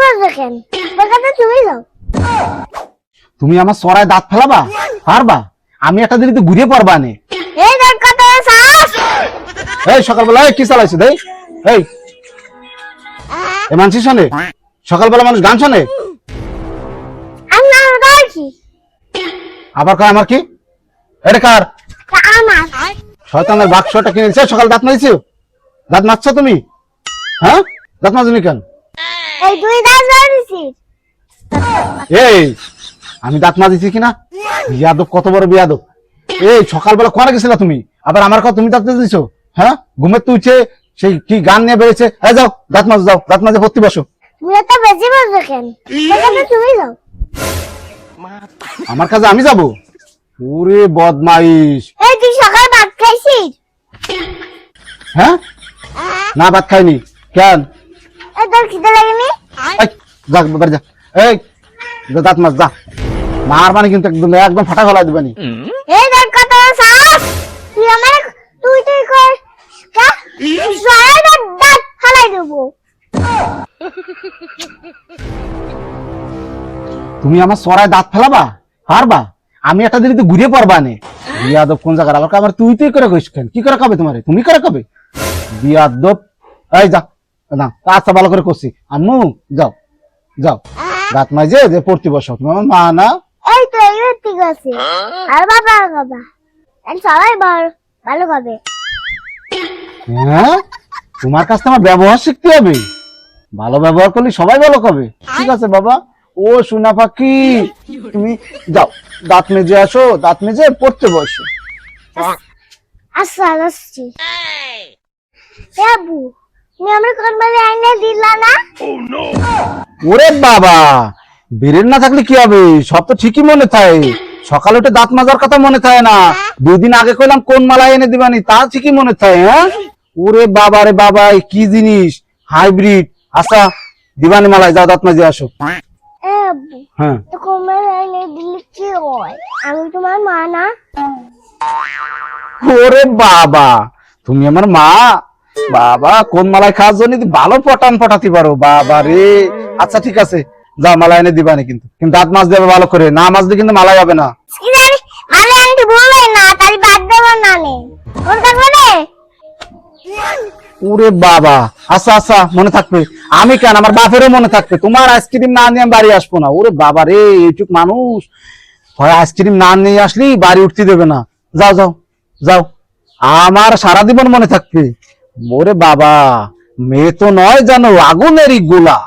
বলছো কেন? বলতে তুমি যাও। তুমি আমার সরায় দাঁত ফেলাবা পারবা? আমি একটা দিন তো ঘুরে পড়বা নে। এই দেখ কত সাহস! এই সকালবেলা কি চালাইছো দেই? এই মানুষ শোনে? সকালবেলা মানুষ গান শোনে? আমার কি? আবার কয় আমার কি? এটা কার? আমার। শয়তানের বাক্সটা কিনেছে সকাল দাঁত মারিছো? দাঁত মারছো তুমি? হ্যাঁ দাঁত মাজনি কেন? এই দুই দাঁত মারিছি। এই আমি দাঁত মাজিছি কিনা? বিয়াদব, কত বড় বিয়াদব! এই সকালবেলা কোয়ারে গেছিলা তুমি? আবার আমার কথা তুমি দাঁত দিছো? হ্যাঁ ঘুমের তুইছে সেই কি গান নিয়ে বেরিয়েছে? এই যাও দাঁত মাজ, যাও দাঁত মাজে ভর্তি বসো। তুমি তো বেশি বলছো কেন? বলতে তুমি যাও। আমার কাছে আমি যাব? ওরে বদমাইশ! এই তুই সকাল ভাত খাইছিস? হ্যাঁ না ভাত খাইনি কেন? এই তোর খিদে লাগেনি? এই যা বাড়ি যা। এই যা দাঁত মাজ যা। মার মানে কিন্তু একদম ফাটা গলায় দিবানি। এই দেখ কত সাহস! তুই আমার তুই কর কা? সরাই দাঁত ফালাই দেবো। তুমি আমার সরায় দাঁত ফেলাবা পারবা? আমি একটা দিন তো ঘুরে পড়বা নে। বিয়াদব কোন জায়গার? আবার তুই করে কইস কেন? কি করে খাবে তোমারে? তুমি করে খাবে? বিয়াদব! এই যা না আচ্ছা ভালো করে করছি। আম্মু যাও যাও দাঁত মাইজে যে পড়তে বসো। তুমি আমার মা না? এই তো এই ঠিক আছে। আর বাবা বাবা আর সবাই ভালো হবে। হ্যাঁ তোমার কাছ থেকে আমার ব্যবহার শিখতে হবে। ভালো ব্যবহার করলে সবাই ভালো হবে। ঠিক আছে বাবা। ও সোনা পাখি তুমি যাও দাঁত মেজে আসো, দাঁত মেজে পড়তে বসো। আচ্ছা আসছি। বাবু তুমি আমার কোন বলে আইনা দিলা না? ওরে বাবা, বেরেন না থাকলে কি হবে? সব তো ঠিকই মনে থাকে। সকালে উঠে দাঁত মাজার কথা মনে থাকে না? 2 দিন আগে কইলাম কোন মালা এনে দিবানি, তা ঠিকই মনে থাকে। হ্যাঁ ওরে বাবা রে বাবা, কি জিনিস হাইব্রিড! আচ্ছা দিবানি মালায় যাও দাঁত মাজে আসো। বাবু হ্যাঁ তো কোন বলে আইনা দিলে কি হয়? আমি তোমার মা না? ওরে বাবা, তুমি আমার মা? বাবা কোন মালায় খাওয়ার জন্য ভালো পটান পটাতে পারো বাবা রে। আচ্ছা ঠিক আছে যাও মালা এনে দিবানি, কিন্তু দাঁত মাছ দেবে ভালো করে, না মাজলে কিন্তু মালাই হবে না। কি জানি মালে আনতে বলবে না, তাই বাদ দেব না নে। ওর কাছে বলে ওরে বাবা, আচ্ছা আচ্ছা মনে থাকবে। আমি কেন, আমার বাপেরও মনে থাকবে। তোমার আইসক্রিম না নিয়ে আমি বাড়ি আসবো না। ওরে বাবা রে, এইটুক মানুষ হয় আইসক্রিম না নিয়ে আসলি বাড়ি উঠতে দেবে না। যাও যাও যাও, আমার সারা জীবন মনে থাকবে। ওরে বাবা, মেয়ে তো নয় জানো, আগুনেরই গোলা।